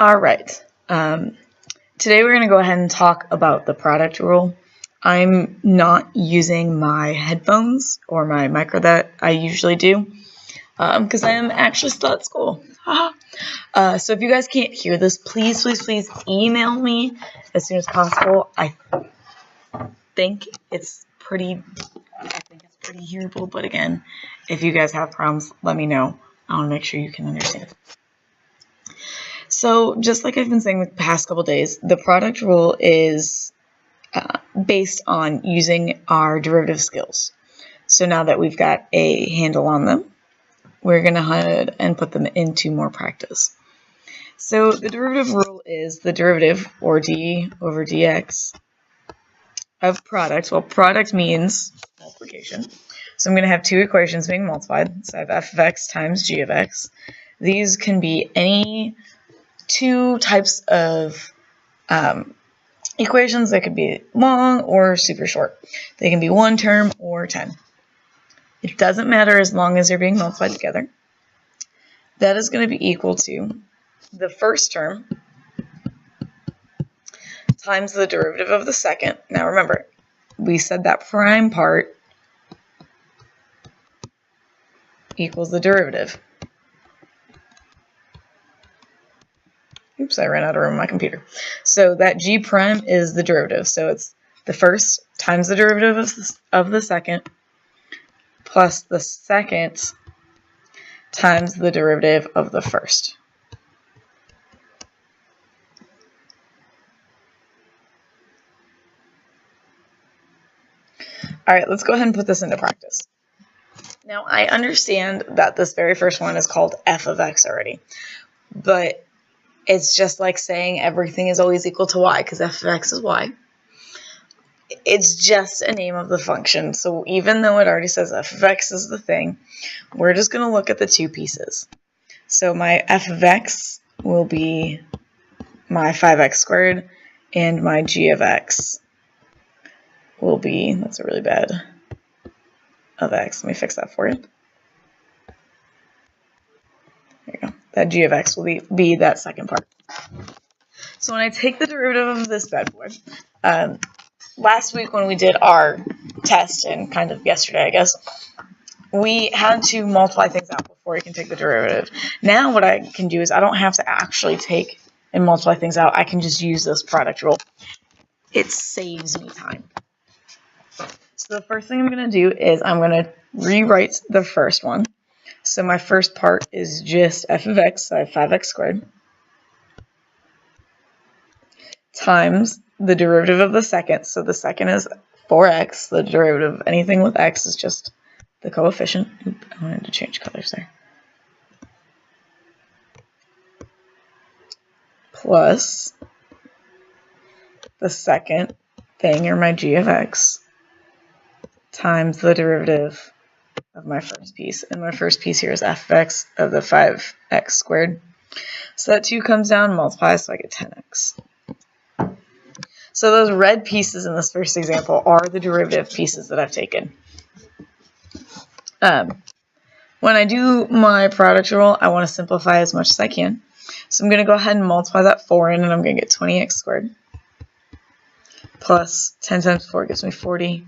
All right. Today we're going to go ahead and talk about the product rule. I'm not using my headphones or my micro that I usually do because I am actually still at school. So if you guys can't hear this, please email me as soon as possible. I think it's pretty hearable, but again, if you guys have problems, let me know. I want to make sure you can understand. So just like I've been saying the past couple days, the product rule is based on using our derivative skills. So now that we've got a handle on them, we're going to head and put them into more practice. So the derivative rule is the derivative, or d over dx, of product. Well, product means multiplication. So I'm going to have two equations being multiplied. So I have f of x times g of x. These can be any two types of equations. They could be long or super short. They can be one term or 10. It doesn't matter as long as they're being multiplied together. That is going to be equal to the first term times the derivative of the second. Now remember, we said that prime part equals the derivative. Oops, I ran out of room on my computer. So that g prime is the derivative. So it's the first times the derivative of the second plus the second times the derivative of the first. All right, let's go ahead and put this into practice. Now, I understand that this very first one is called f of x already, but it's just like saying everything is always equal to y, because f of x is y. It's just a name of the function, so even though it already says f of x is the thing, we're just going to look at the two pieces. So my f of x will be my 5x squared, and my g of x will be, that's a really bad, of x. Let me fix that for you. There you go. That g of x will be that second part. So when I take the derivative of this bad boy, last week when we did our test, and kind of yesterday, I guess, we had to multiply things out before you can take the derivative. Now what I can do is I don't have to actually take and multiply things out. I can just use this product rule. It saves me time. So the first thing I'm going to do is I'm going to rewrite the first one. So my first part is just f of x, so I have 5x squared, times the derivative of the second. So the second is 4x. The derivative of anything with x is just the coefficient. Oop, I wanted to change colors there. Plus the second thing, or my g of x, times the derivative of my first piece. And my first piece here is f of x of the 5x squared. So that 2 comes down and multiplies, so I get 10x. So those red pieces in this first example are the derivative pieces that I've taken. When I do my product rule, I want to simplify as much as I can. So I'm going to go ahead and multiply that 4 in, and I'm going to get 20x squared. Plus 10 times 4 gives me 40.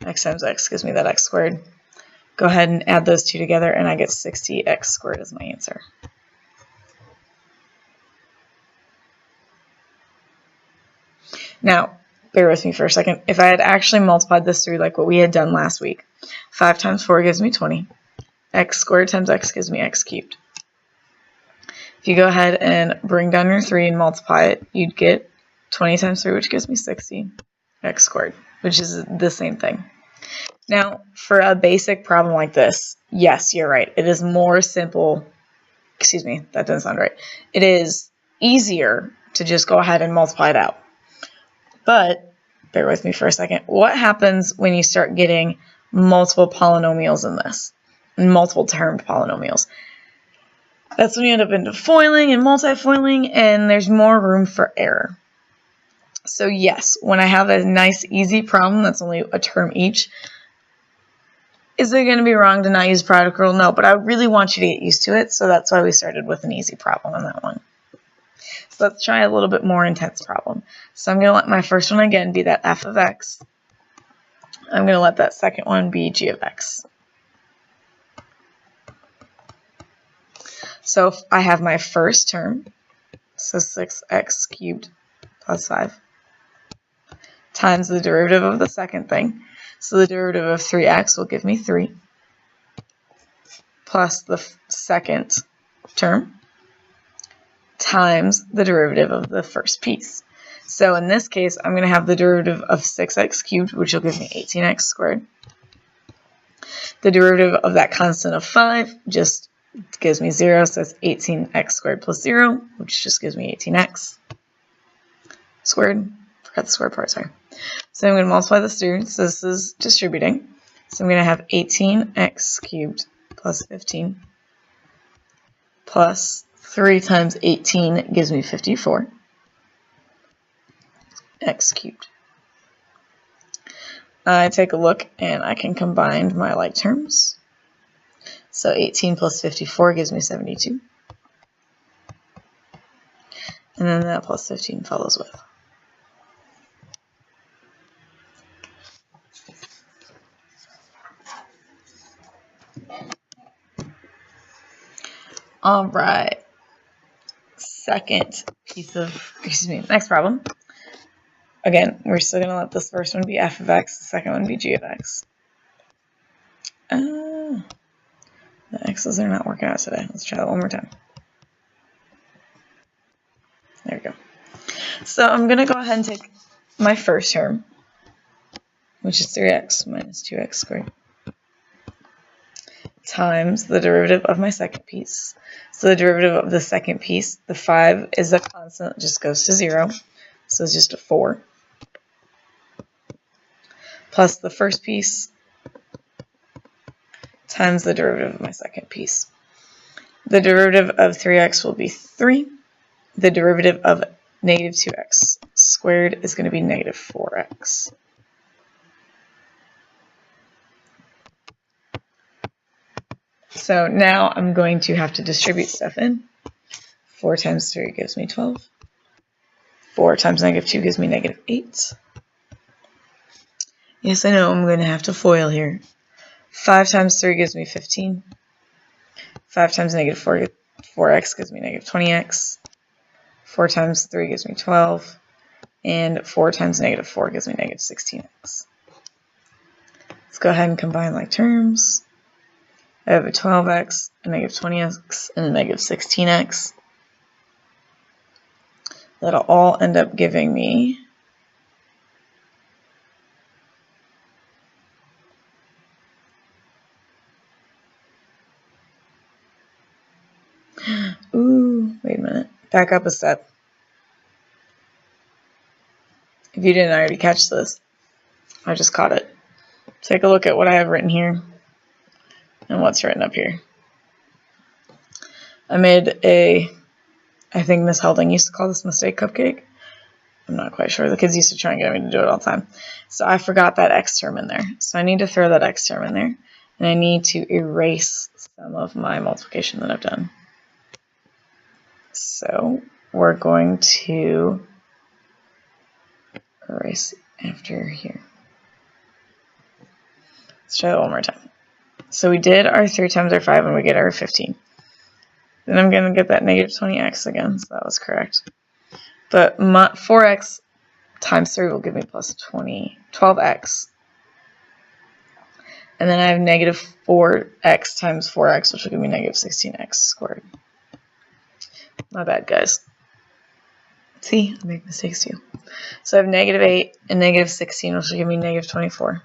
X times x gives me that x squared. Go ahead and add those two together, and I get 60x squared as my answer. Now, bear with me for a second. If I had actually multiplied this through like what we had done last week, 5 times 4 gives me 20. X squared times x gives me x cubed. If you go ahead and bring down your 3 and multiply it, you'd get 20 times 3, which gives me 60, x squared, which is the same thing. Now, for a basic problem like this, yes, you're right. It is more simple. Excuse me, that doesn't sound right. It is easier to just go ahead and multiply it out. But, bear with me for a second, what happens when you start getting multiple polynomials in this? Multiple termed polynomials? That's when you end up into foiling and multifoiling, and there's more room for error. So yes, when I have a nice easy problem that's only a term each, is it going to be wrong to not use product rule? No, but I really want you to get used to it, so that's why we started with an easy problem on that one. So let's try a little bit more intense problem. So I'm going to let my first one again be that f of x. I'm going to let that second one be g of x. So if I have my first term, so 6x cubed plus 5, times the derivative of the second thing. So the derivative of 3x will give me 3, plus the second term, times the derivative of the first piece. So in this case, I'm going to have the derivative of 6x cubed, which will give me 18x squared. The derivative of that constant of 5 just gives me 0, so it's 18x squared plus 0, which just gives me 18x squared. Forgot the square part, sorry. So I'm going to multiply this through, so this is distributing. So I'm going to have 18x cubed plus 15 plus 3 times 18 gives me 54 x cubed. I take a look and I can combine my like terms. So 18 plus 54 gives me 72. And then that plus 15 follows with. All right. Second piece of, next problem. Again, we're still going to let this first one be f of x, the second one be g of x. The x's are not working out today. Let's try that one more time. There we go. So I'm going to go ahead and take my first term, which is 3x minus 2x squared, times the derivative of my second piece. So the derivative of the second piece, the 5 is a constant, it just goes to 0, so it's just a 4, plus the first piece times the derivative of my second piece. The derivative of 3x will be 3. The derivative of negative 2x squared is going to be negative 4x. So now I'm going to have to distribute stuff in. 4 times 3 gives me 12. 4 times negative 2 gives me negative 8. Yes, I know I'm going to have to FOIL here. 5 times 3 gives me 15. 5 times negative 4x gives me negative 20x. 4 times 3 gives me 12. And 4 times negative 4 gives me negative 16x. Let's go ahead and combine like terms. I have a 12x, a negative 20x, and a negative 16x. That'll all end up giving me wait a minute. Back up a step. If you didn't already catch this, I just caught it. Take a look at what I have written here and what's written up here. I made I think Miss Helding used to call this mistake cupcake. I'm not quite sure. The kids used to try and get me to do it all the time. So I forgot that x term in there. So I need to throw that x term in there. And I need to erase some of my multiplication that I've done. So we're going to erase after here. Let's try that one more time. So we did our 3 times our 5 and we get our 15. Then I'm going to get that negative 20x again, so that was correct. But 4x times 3 will give me plus 12x. And then I have negative 4x times 4x, which will give me negative 16x squared. My bad, guys. See, I make mistakes too. So I have negative 8 and negative 16, which will give me negative 24.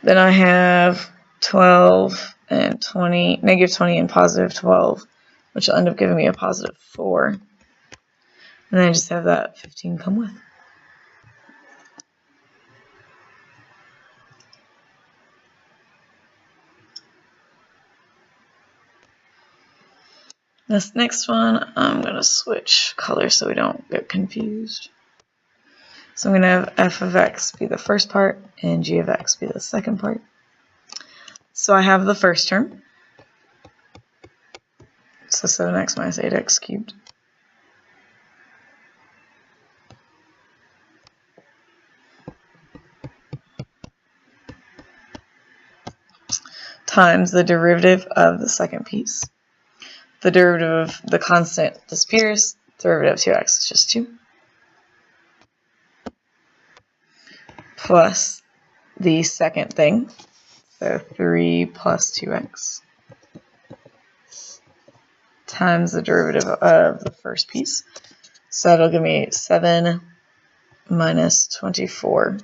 Then I have 12 and 20, negative 20 and positive 12, which will end up giving me a positive 4. And then I just have that 15 come with. This next one, I'm going to switch color so we don't get confused. So I'm going to have f of x be the first part and g of x be the second part. So I have the first term. So 7x minus 8x cubed. Times the derivative of the second piece. The derivative of the constant disappears. Derivative of 2x is just 2. Plus the second thing. So 3 plus 2x. Times the derivative of the first piece. So that'll give me 7 minus 24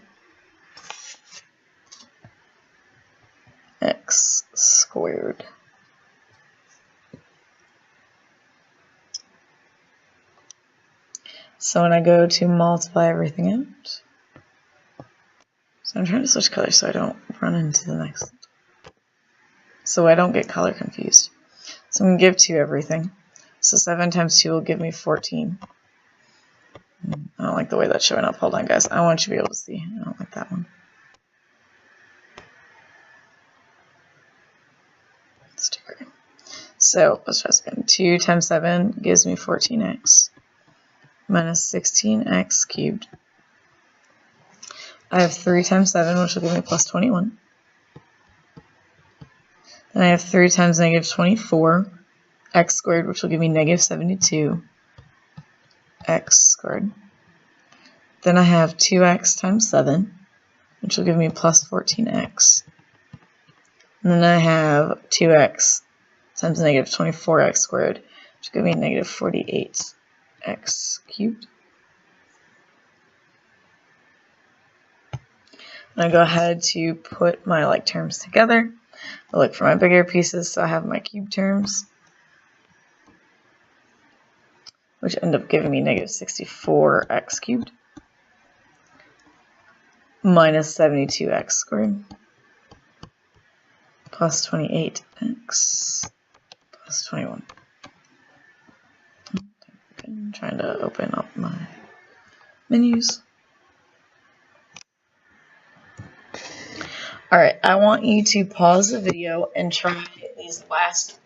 x squared. So when I go to multiply everything out, so I'm trying to switch colors so I don't run into the next, so I don't get color confused. So I'm going to give 2 everything. So 7 times 2 will give me 14. I don't like the way that's showing up. Hold on, guys. I want you to be able to see. I don't like that one. So let's try this again. 2 times 7 gives me 14x minus 16x cubed. I have 3 times 7, which will give me plus 21. Then I have 3 times negative 24, x squared, which will give me negative 72, x squared. Then I have 2x times 7, which will give me plus 14x. And then I have 2x times negative 24x squared, which will give me negative 48x cubed. And I go ahead to put my like terms together. I look for my bigger pieces, so I have my cube terms, which end up giving me negative 64x cubed minus 72x squared plus 28x plus 21. I'm trying to open up my menus. Alright, I want you to pause the video and try these next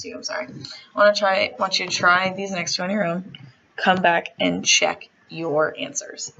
two, I'm sorry. I want you to try these next two on your own. Come back and check your answers.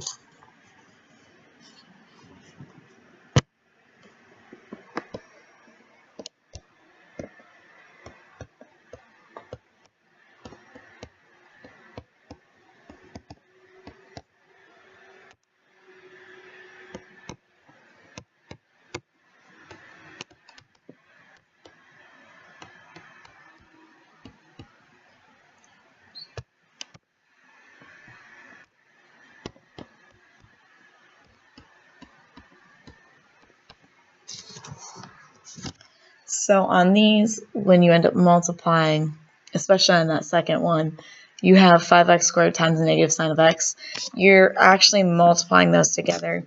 So on these, when you end up multiplying, especially on that second one, you have 5x squared times the negative sign of x. You're actually multiplying those together.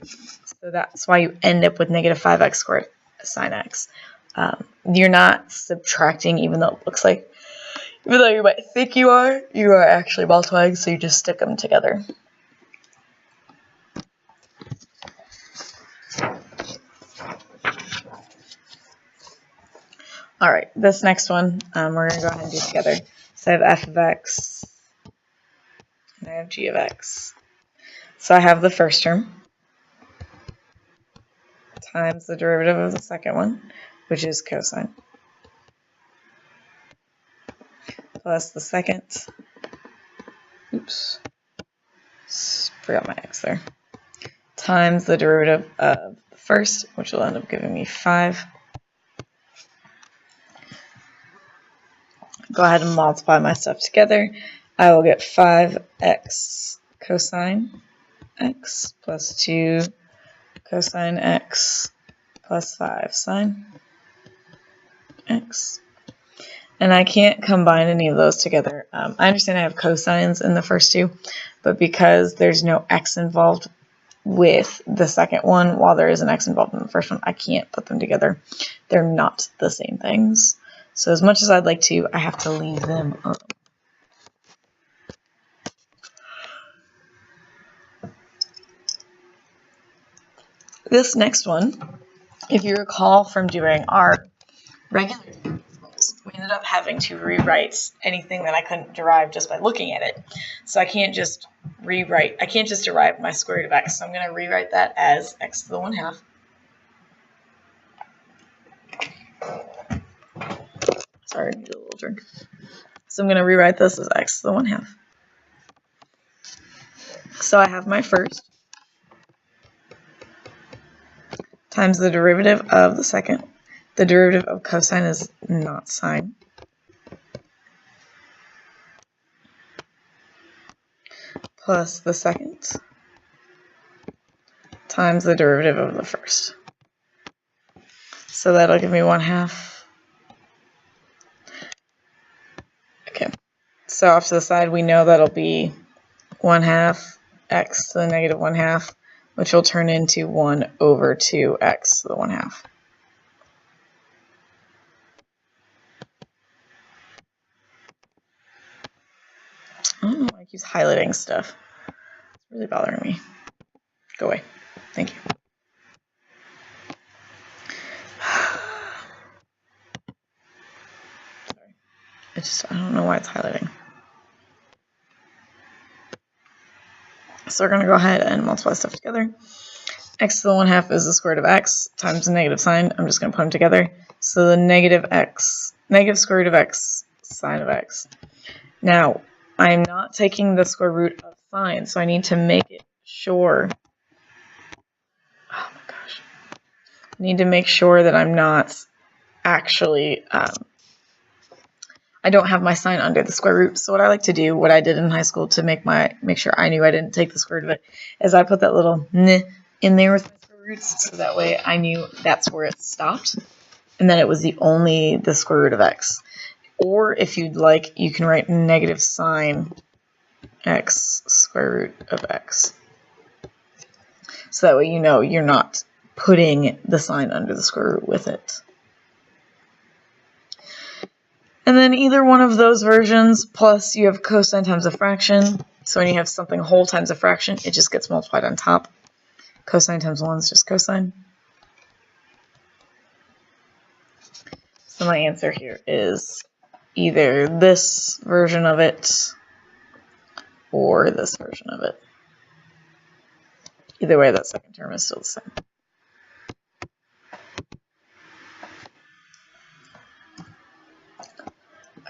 So that's why you end up with negative 5x squared sine x. You're not subtracting, even though it looks like, even though you might think you are actually multiplying, so you just stick them together. Alright, this next one we're going to go ahead and do together. So I have f of x and I have g of x. So I have the first term times the derivative of the second one, which is cosine, plus the second, forgot my x there, times the derivative of the first, which will end up giving me 5. Go ahead and multiply my stuff together. I will get 5x cosine x plus 2 cosine x plus 5 sine x. And I can't combine any of those together. I understand I have cosines in the first two, but because there's no x involved with the second one, while there is an x involved in the first one, I can't put them together. They're not the same things. So as much as I'd like to, I have to leave them up. This next one, if you recall from doing our regular is we ended up having to rewrite anything that I couldn't derive just by looking at it. So I can't just derive my square root of x. So I'm going to rewrite that as x to the 1/2. Sorry, I need a little drink. So I'm going to rewrite this as x to the 1/2. So I have my first times the derivative of the second. The derivative of cosine is not sine. Plus the second times the derivative of the first. So that'll give me 1/2. Okay, so off to the side we know that'll be 1/2 x to the negative 1/2, which will turn into 1/2x to the 1/2. I don't know why it keeps highlighting stuff. It's really bothering me. Go away. Thank you. Sorry. I don't know why it's highlighting. So we're going to go ahead and multiply stuff together. X to the 1/2 is the square root of x times the negative sign. I'm just going to put them together. So the negative square root of x, sine of x. Now, I'm not taking the square root of sine, so I need to make it sure. Oh my gosh. I need to make sure that I'm not actually, I don't have my sign under the square root. So what I like to do, what I did in high school to make sure I knew I didn't take the square root of it, is I put that little n in there with my square roots, so that way I knew that's where it stopped, and then it was the square root of x. Or if you'd like, you can write negative sine x square root of x. So that way you know you're not putting the sign under the square root with it. And then either one of those versions, plus you have cosine times a fraction. So when you have something whole times a fraction, it just gets multiplied on top. Cosine times 1 is just cosine. So my answer here is either this version of it or this version of it. Either way, that second term is still the same.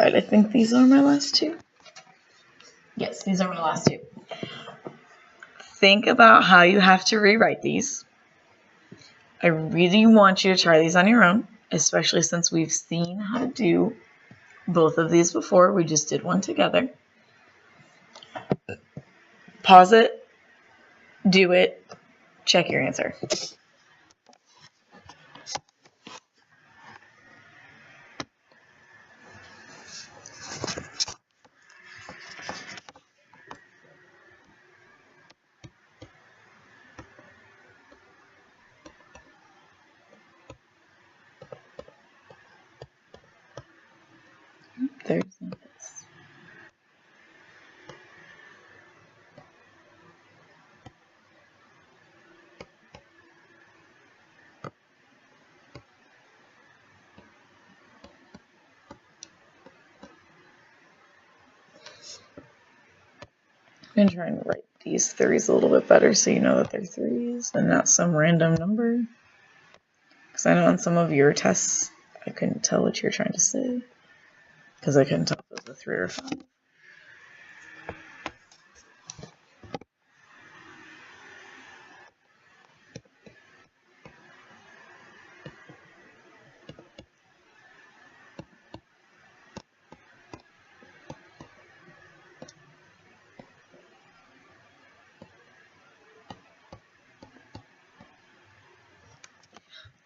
Alright, I think these are my last two. Yes, these are my last two. Think about how you have to rewrite these. I really want you to try these on your own, especially since we've seen how to do both of these before. We just did one together. Pause it, do it, check your answer. There's this. I'm going to try and write these threes a little bit better so you know that they're threes and not some random number. Because I know on some of your tests I couldn't tell what you're trying to say. Because I couldn't tell if it was a 3 or a 5.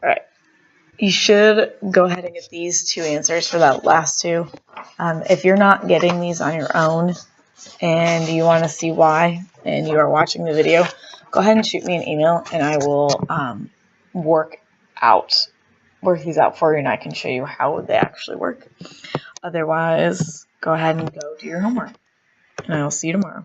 Alright, you should go ahead and get these two answers for that last two. If you're not getting these on your own and you want to see why and you are watching the video, go ahead and shoot me an email and I will work these out for you and I can show you how they actually work. Otherwise, go ahead and go do your homework and I will see you tomorrow.